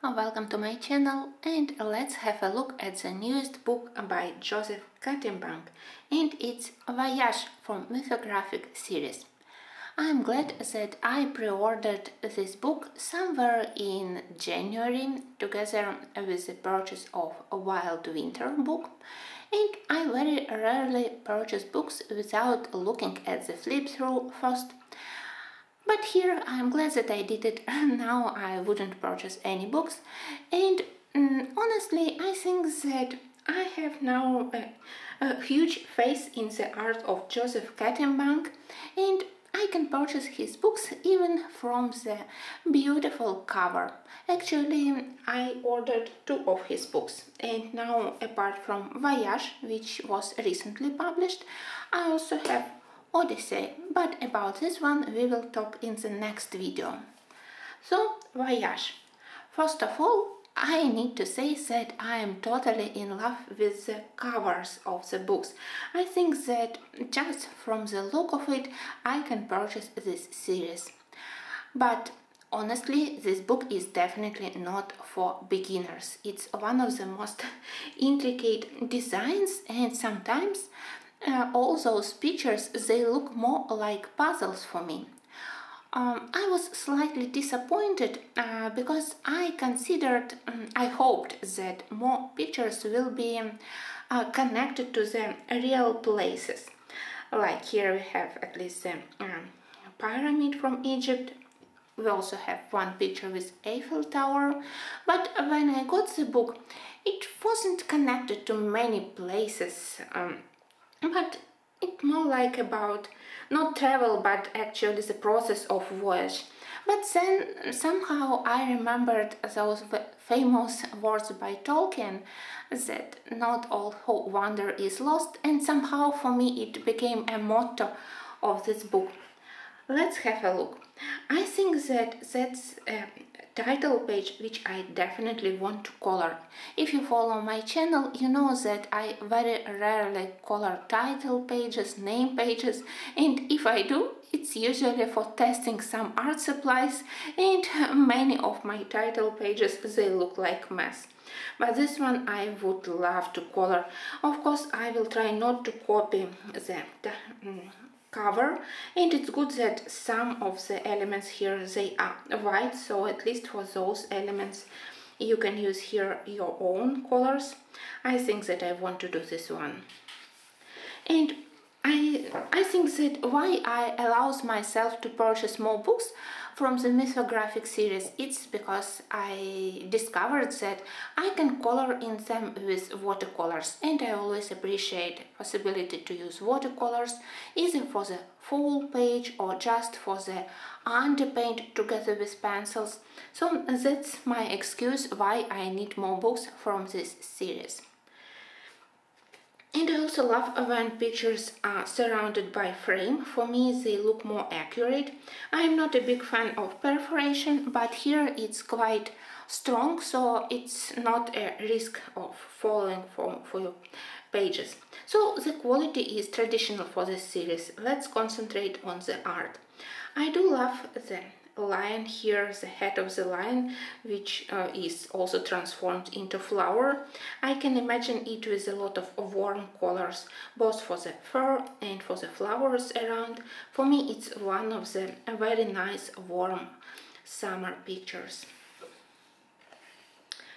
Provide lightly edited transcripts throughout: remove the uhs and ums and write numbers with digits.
Welcome to my channel, and let's have a look at the newest book by J.Catimbang, and it's Voyage from Mythographic series. I'm glad that I pre-ordered this book somewhere in January together with the purchase of a Wild Winter book, and I very rarely purchase books without looking at the flip-through first. But here I'm glad that I did it. Now I wouldn't purchase any books, and honestly I think that I have now a huge faith in the art of J.Catimbang, and I can purchase his books even from the beautiful cover. Actually, I ordered 2 of his books, and now apart from Voyage, which was recently published, I also have Odyssey, but about this one we will talk in the next video. So, Voyage. First of all, I need to say that I am totally in love with the covers of the books. I think that just from the look of it, I can purchase this series. But honestly, this book is definitely not for beginners. It's one of the most intricate designs, and sometimes all those pictures, they look more like puzzles for me. I was slightly disappointed because I hoped that more pictures will be connected to the real places. Like here we have at least the pyramid from Egypt. We also have one picture with Eiffel Tower, but when I got the book, it wasn't connected to many places. But it's more like about not travel, but actually the process of voyage. But then somehow I remembered those famous words by Tolkien that not all wonder is lost, and somehow for me it became a motto of this book. Let's have a look. I think that that's a title page which I definitely want to color. If you follow my channel, you know that I very rarely color title pages, name pages, and if I do, it's usually for testing some art supplies, and many of my title pages, they look like mess. But this one I would love to color. Of course, I will try not to copy the cover, and it's good that some of the elements here, they are white, so at least for those elements you can use here your own colors. I think that I want to do this one. And I think that why I allows myself to purchase more books from the Mythographic series, it's because I discovered that I can color in them with watercolors, and I always appreciate possibility to use watercolors either for the full page or just for the underpaint together with pencils. So that's my excuse why I need more books from this series. And I also love when pictures are surrounded by frame. For me, they look more accurate. I am not a big fan of perforation, but here it's quite strong, so it's not a risk of falling for your pages. So the quality is traditional for this series. Let's concentrate on the art. I do love the lion here, the head of the lion, which is also transformed into flower. I can imagine it with a lot of warm colors, both for the fur and for the flowers around. For me, it's one of the very nice warm summer pictures.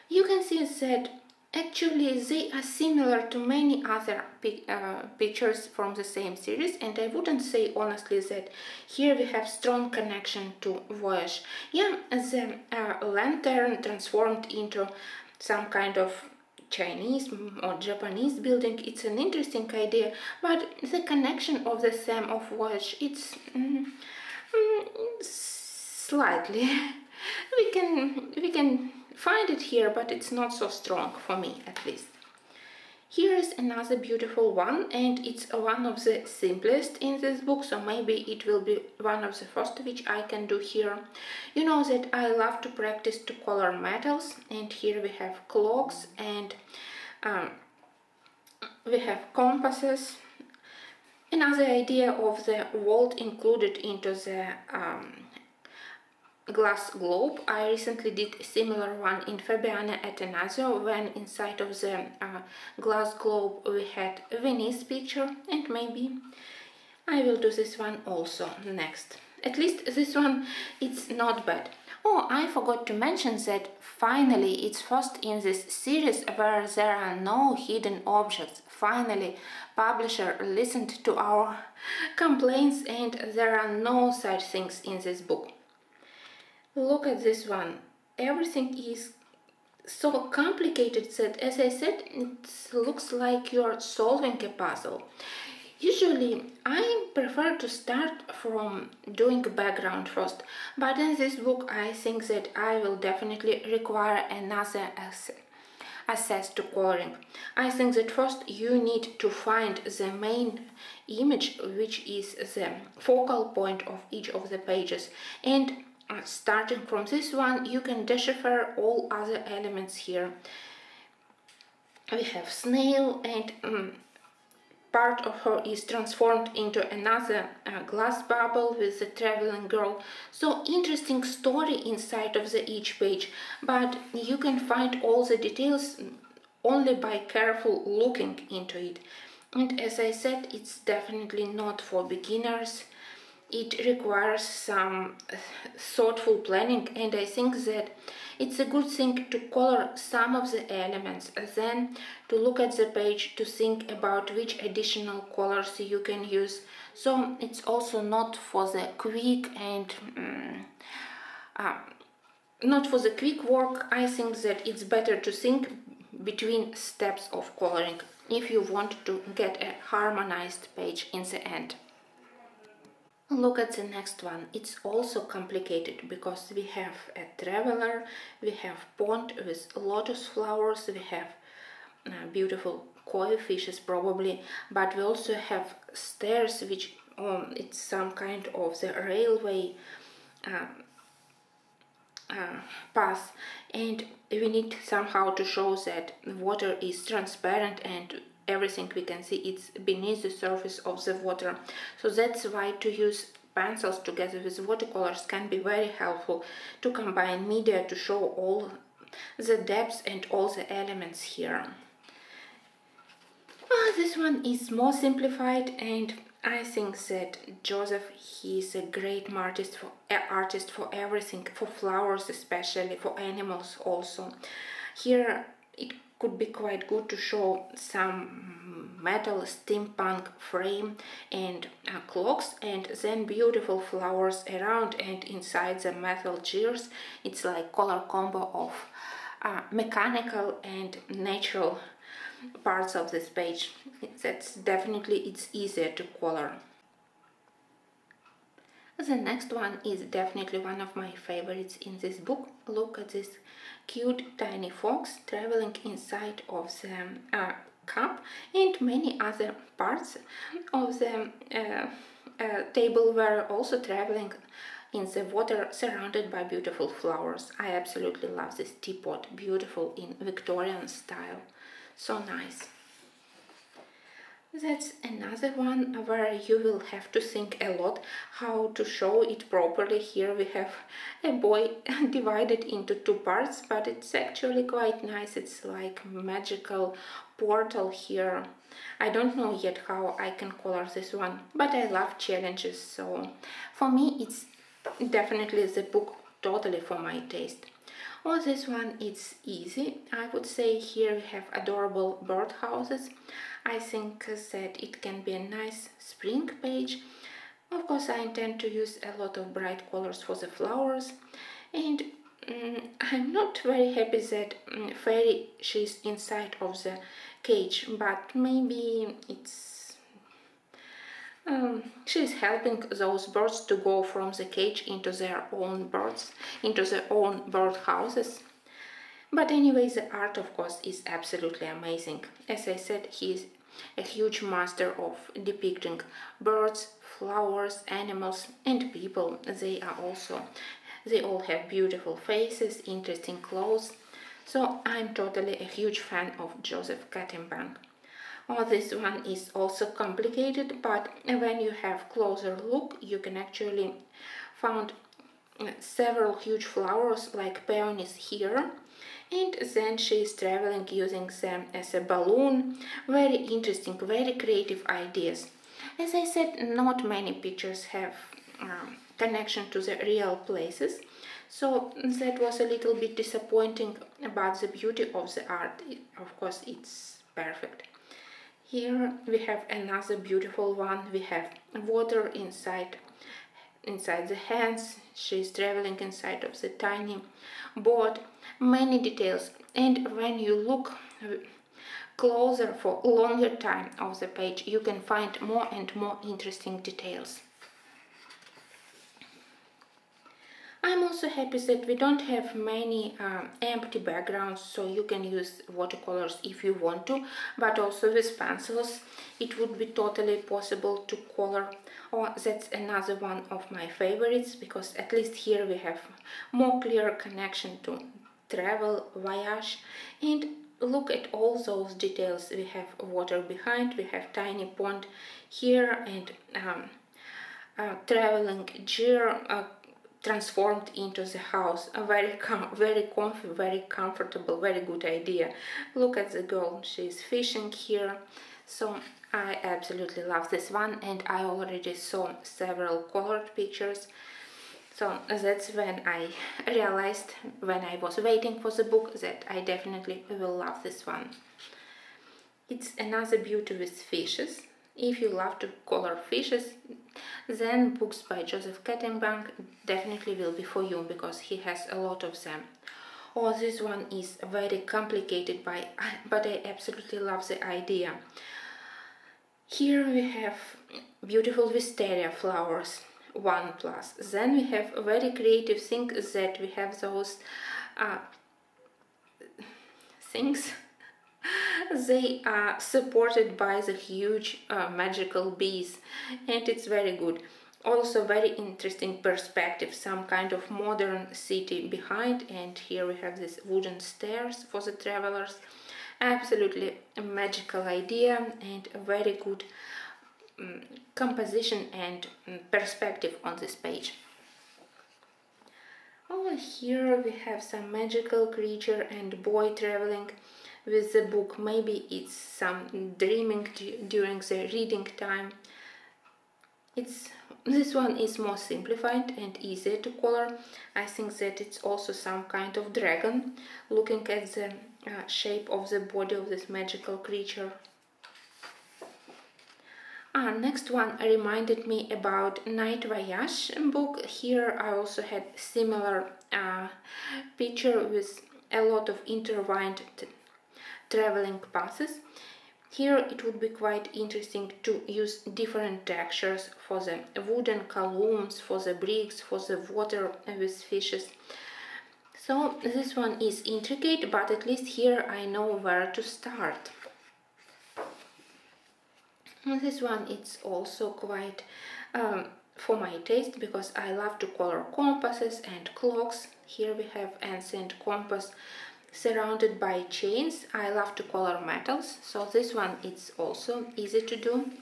You can see that actually they are similar to many other pictures from the same series, and I wouldn't say honestly that here we have strong connection to Voyage. Yeah, the lantern transformed into some kind of Chinese or Japanese building, it's an interesting idea, but the connection of the theme of Voyage, it's slightly we can find it here, but it's not so strong for me, at least. Here is another beautiful one, and it's one of the simplest in this book, so maybe it will be one of the first which I can do here. You know that I love to practice to color metals, and here we have clocks, and we have compasses. Another idea of the world included into the glass globe. I recently did a similar one in Fabiana Attanasio, when inside of the glass globe we had a Venice picture, and maybe I will do this one also next. At least this one, it's not bad. Oh, I forgot to mention that finally it's first in this series where there are no hidden objects. Finally, publisher listened to our complaints and there are no such things in this book. Look at this one. Everything is so complicated that, as I said, it looks like you're solving a puzzle. Usually, I prefer to start from doing background first, but in this book I think that I will definitely require another access to coloring. I think that first you need to find the main image, which is the focal point of each of the pages, and starting from this one you can decipher all other elements here. We have snail, and part of her is transformed into another glass bubble with the traveling girl. So interesting story inside of each page, but you can find all the details only by careful looking into it. And as I said, it's definitely not for beginners. It requires some thoughtful planning, and I think that it's a good thing to color some of the elements, then to look at the page to think about which additional colors you can use. So it's also not for the quick and not for the quick work. I think that it's better to think between steps of coloring if you want to get a harmonized page in the end. Look at the next one. It's also complicated because we have a traveler, we have pond with lotus flowers, we have beautiful koi fishes probably, but we also have stairs, which it's some kind of the railway path, and we need somehow to show that the water is transparent and everything we can see it's beneath the surface of the water. So that's why to use pencils together with watercolors can be very helpful, to combine media to show all the depths and all the elements here. This one is more simplified, and I think that Joseph, he is a great artist for everything, for flowers especially, for animals also. Here it could be quite good to show some metal steampunk frame and clocks, and then beautiful flowers around and inside the metal gears. It's like color combo of mechanical and natural parts of this page. That's definitely, it's easier to color. The next one is definitely one of my favorites in this book. Look at this cute tiny fox traveling inside of the cup, and many other parts of the table were also traveling in the water, surrounded by beautiful flowers. I absolutely love this teapot, beautiful in Victorian style, so nice. That's another one where you will have to think a lot how to show it properly. Here we have a boy divided into two parts, but it's actually quite nice. It's like magical portal here. I don't know yet how I can color this one, but I love challenges, so for me it's definitely the book totally for my taste. Oh, this one it's easy. I would say here we have adorable birdhouses. I think that it can be a nice spring page. Of course, I intend to use a lot of bright colors for the flowers, and I'm not very happy that Fairy, she's inside of the cage, but maybe it's she's helping those birds to go from the cage into their own bird houses. But anyway, the art, of course, is absolutely amazing. As I said, he is a huge master of depicting birds, flowers, animals, and people. They all have beautiful faces, interesting clothes. So I'm totally a huge fan of J.Catimbang. Oh, this one is also complicated, but when you have closer look, you can actually find several huge flowers like peonies here, and then she is traveling using them as a balloon. Very interesting, very creative ideas. As I said, not many pictures have connection to the real places, so that was a little bit disappointing, but the beauty of the art, of course, it's perfect. Here we have another beautiful one. We have water inside the hands. She's traveling inside of the tiny boat. Many details, and when you look closer for a longer time of the page, you can find more and more interesting details. I'm also happy that we don't have many empty backgrounds, so you can use watercolors if you want to, but also with pencils it would be totally possible to color. Oh, that's another one of my favorites, because at least here we have more clear connection to travel, voyage, and look at all those details. We have water behind, we have tiny pond here, and traveling gear transformed into the house. A very comfy, very comfortable, very good idea. Look at the girl, she's fishing here. So I absolutely love this one, and I already saw several colored pictures. So that's when I realized, when I was waiting for the book, that I definitely will love this one. It's another beauty with fishes. If you love to color fishes, then books by J.Catimbang definitely will be for you, because he has a lot of them. Oh, this one is very complicated, but I absolutely love the idea. Here we have beautiful wisteria flowers, 1+. Then we have a very creative thing, that we have those things. They are supported by the huge magical bees, and it's very good. Also very interesting perspective, some kind of modern city behind, and here we have these wooden stairs for the travelers. Absolutely a magical idea, and a very good composition and perspective on this page. Over here we have some magical creature and boy traveling with the book. Maybe it's some dreaming during the reading time. This one is more simplified and easier to color. I think that it's also some kind of dragon, looking at the shape of the body of this magical creature. Next one reminded me about Night Voyage book. Here I also had similar picture with a lot of intertwined traveling passes. Here it would be quite interesting to use different textures for the wooden columns, for the bricks, for the water with fishes. So this one is intricate, but at least here I know where to start. This one is also quite for my taste, because I love to color compasses and clocks. Here we have ancient compass surrounded by chains. I love to color metals, so this one is also easy to do.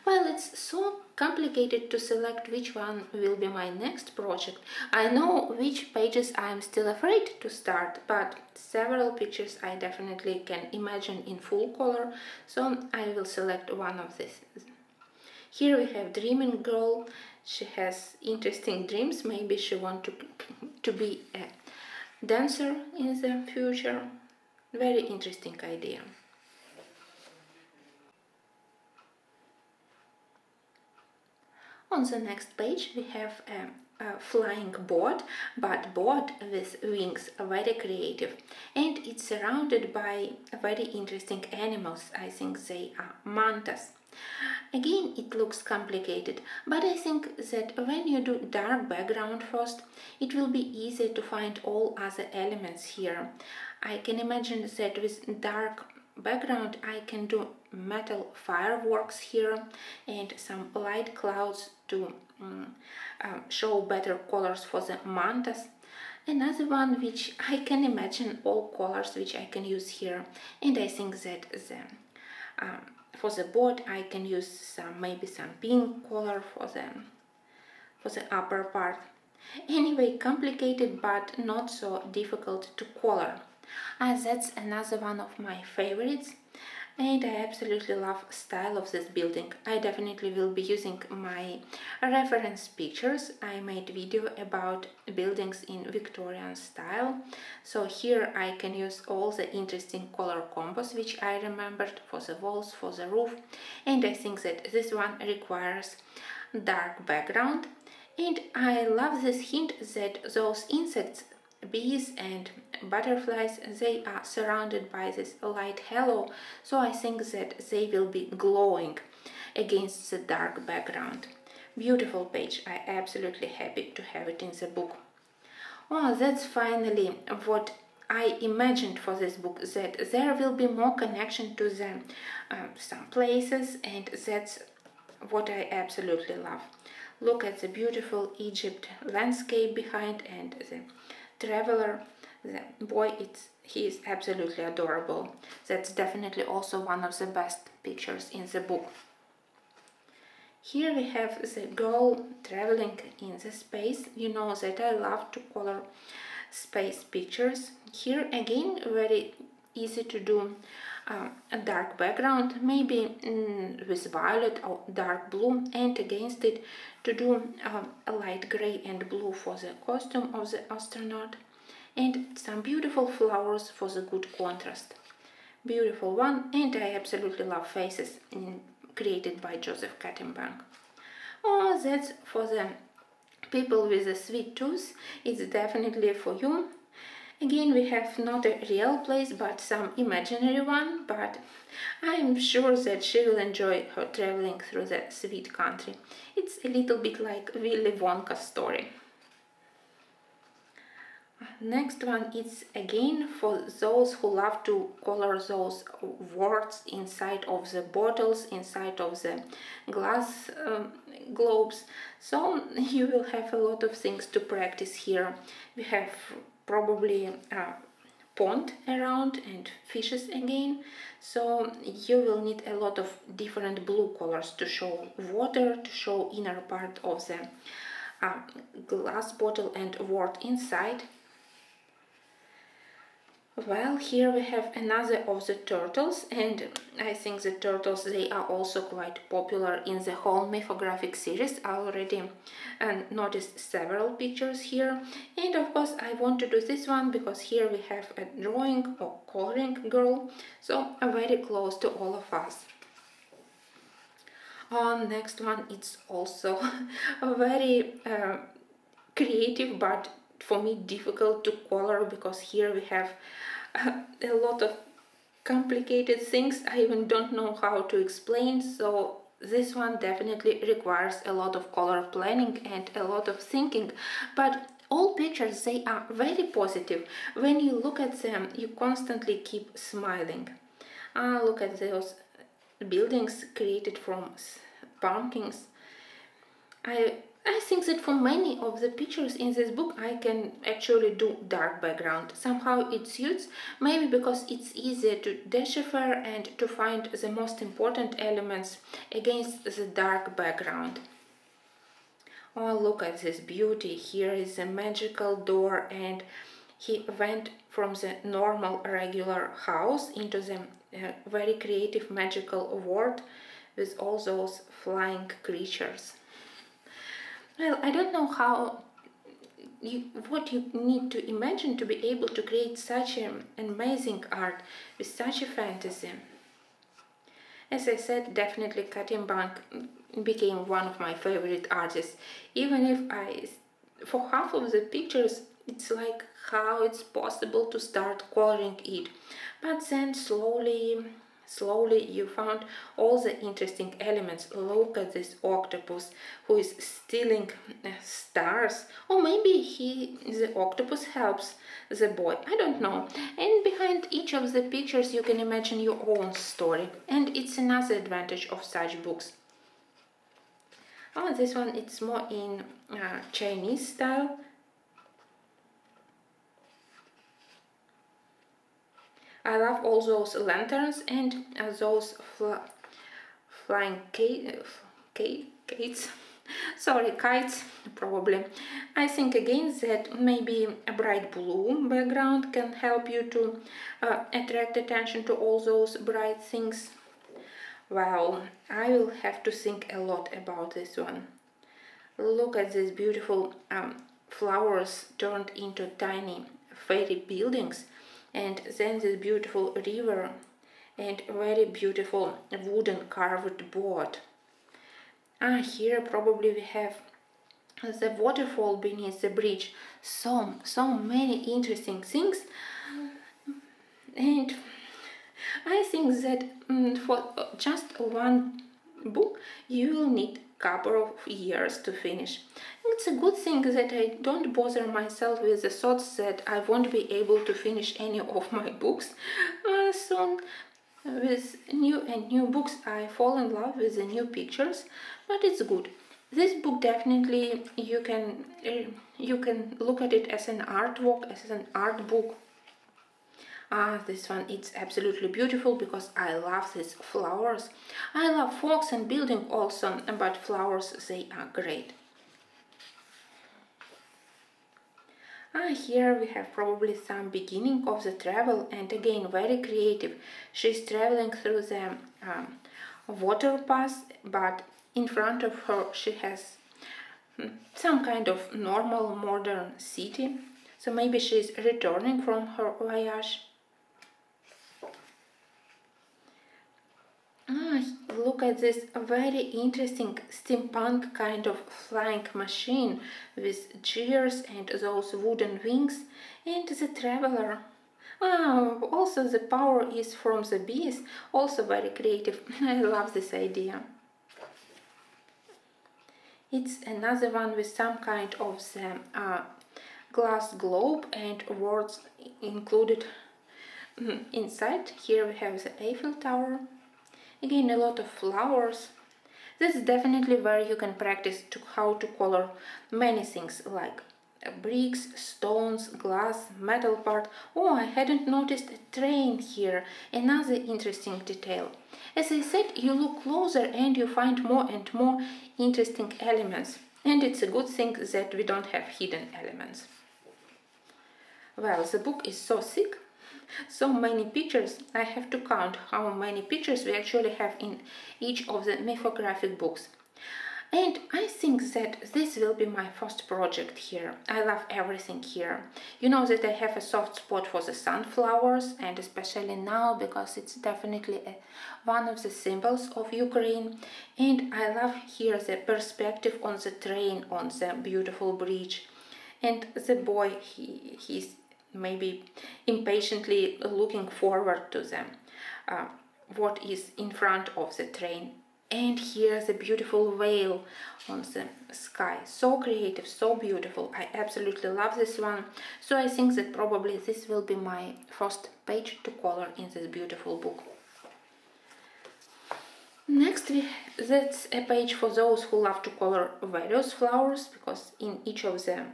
Well, it's so complicated to select which one will be my next project. I know which pages I'm still afraid to start, but several pictures I definitely can imagine in full color, so I will select one of these. Here we have Dreaming Girl. She has interesting dreams. Maybe she wants to be a dancer in the future. Very interesting idea. On the next page we have a flying boat, but boat with wings, very creative, and it's surrounded by very interesting animals. I think they are mantas. Again, it looks complicated, but I think that when you do dark background first, it will be easier to find all other elements here. I can imagine that with dark background I can do metal fireworks here and some light clouds to show better colors for the mantas. Another one which I can imagine all colors which I can use here, and I think that for the board I can use maybe some pink color for the upper part. Anyway, complicated but not so difficult to color. That's another one of my favorites, and I absolutely love style of this building. I definitely will be using my reference pictures. I made video about buildings in Victorian style, so here I can use all the interesting color combos which I remembered for the walls, for the roof, and I think that this one requires dark background. And I love this hint that those insects, bees and butterflies, they are surrounded by this light halo, so I think that they will be glowing against the dark background. Beautiful page. I absolutely happy to have it in the book. Oh, that's finally what I imagined for this book, that there will be more connection to the some places, and that's what I absolutely love. Look at the beautiful Egypt landscape behind, and the traveler, the boy, he is absolutely adorable. That's definitely also one of the best pictures in the book. Here we have the girl traveling in the space. You know that I love to color space pictures. Here again, very easy to do a dark background, maybe with violet or dark blue, and against it to do a light gray and blue for the costume of the astronaut, and some beautiful flowers for the good contrast. Beautiful one, and I absolutely love faces created by J.Catimbang. Oh, that's for the people with a sweet tooth. It's definitely for you. Again, we have not a real place but some imaginary one, but I'm sure that she will enjoy her traveling through the sweet country. It's a little bit like Willy Wonka's story. Next one is again for those who love to color those words inside of the bottles, inside of the glass globes. So you will have a lot of things to practice here. We have probably a pond around and fishes again, so you will need a lot of different blue colors to show water, to show inner part of the glass bottle and word inside. Well, here we have another of the turtles, and I think the turtles, they are also quite popular in the whole Mythographic series. I already noticed several pictures here, and of course I want to do this one because here we have a drawing or coloring girl, so very close to all of us. Next one, it's also a very creative but for me difficult to color, because here we have a lot of complicated things I even don't know how to explain, so this one definitely requires a lot of color planning and a lot of thinking, but all pictures, they are very positive. When you look at them, you constantly keep smiling. Look at those buildings created from pumpkins. I think that for many of the pictures in this book I can actually do dark background. Somehow it suits, maybe because it's easier to decipher and to find the most important elements against the dark background. Oh, look at this beauty. Here is a magical door, and he went from the normal regular house into the very creative magical world with all those flying creatures. Well, I don't know what you need to imagine to be able to create such an amazing art with such a fantasy. As I said, definitely Catimbang became one of my favorite artists, even if for half of the pictures, it's like how it's possible to start coloring it. But then slowly you found all the interesting elements. Look at this octopus who is stealing stars, or maybe the octopus helps the boy, I don't know. And behind each of the pictures you can imagine your own story, and it's another advantage of such books. This one, it's more in Chinese style. I love all those lanterns and those flying kites. Sorry, kites, probably. I think again that maybe a bright blue background can help you to attract attention to all those bright things. Well, I will have to think a lot about this one. Look at these beautiful flowers turned into tiny fairy buildings, and then this beautiful river and very beautiful wooden carved board. Here probably we have the waterfall beneath the bridge. So many interesting things, and I think that for just one book you will need a couple of years to finish. It's a good thing that I don't bother myself with the thoughts that I won't be able to finish any of my books soon. With new books I fall in love with the new pictures, but it's good. This book definitely you can look at it as an artwork, as an art book. This one, it's absolutely beautiful because I love these flowers. I love fogs and building also, but flowers, they are great. Here we have probably some beginning of the travel, and again very creative. She's traveling through the water pass, but in front of her she has some kind of normal modern city, so maybe she's returning from her voyage. Look at this very interesting steampunk kind of flying machine with gears and those wooden wings, and the traveler. Also the power is from the bees, also very creative. I love this idea. It's another one with some kind of the glass globe and words included inside. Here we have the Eiffel Tower. Again, a lot of flowers. This is definitely where you can practice how to color many things like bricks, stones, glass, metal part. Oh, I hadn't noticed a train here. Another interesting detail. As I said, you look closer and you find more and more interesting elements. And it's a good thing that we don't have hidden elements. Well, the book is so thick. So many pictures. I have to count how many pictures we actually have in each of the mythographic books. And I think that this will be my first project here. I love everything here. You know that I have a soft spot for the sunflowers, and especially now because it's definitely one of the symbols of Ukraine. And I love here the perspective on the train on the beautiful bridge. And the boy, he's maybe impatiently looking forward to them, what is in front of the train. And here's a beautiful veil on the sky. So creative, so beautiful. I absolutely love this one. So I think that probably this will be my first page to color in this beautiful book. Next, that's a page for those who love to color various flowers, because in each of the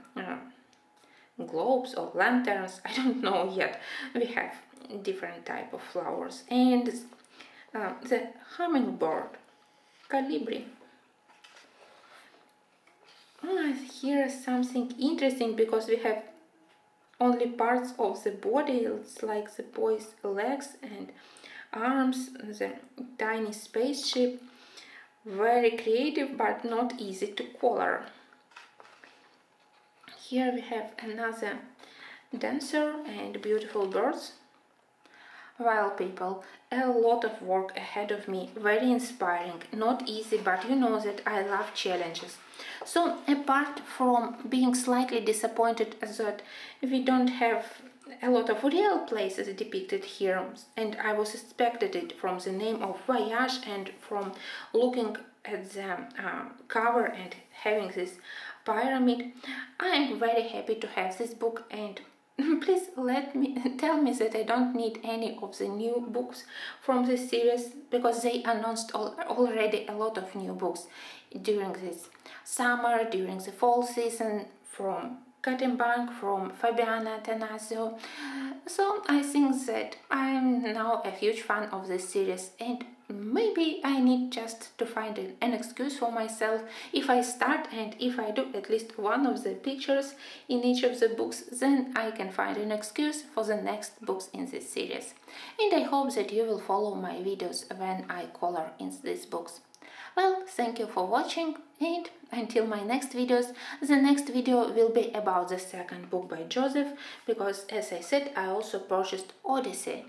globes or lanterns, I don't know yet, we have different type of flowers. And the hummingbird, Colibri. Here is something interesting because we have only parts of the body. It's like the boy's legs and arms, the tiny spaceship. Very creative but not easy to color. Here we have another dancer and beautiful birds. Well, people, a lot of work ahead of me, very inspiring, not easy, but you know that I love challenges. So apart from being slightly disappointed that we don't have a lot of real places depicted here, and I was expected it from the name of Voyage and from looking at the cover and having this pyramid, I am very happy to have this book, and please tell me that I don't need any of the new books from this series, because they announced already a lot of new books during this summer, during the fall season, from J.Catimbang, from Fabiana Tanasio. So I think that I'm now a huge fan of this series, and maybe I need just to find an excuse for myself. If I start and if I do at least one of the pictures in each of the books, then I can find an excuse for the next books in this series. And I hope that you will follow my videos when I color in these books. Well, thank you for watching, and until my next videos. The next video will be about the second book by Joseph, because as I said, I also purchased Odyssey.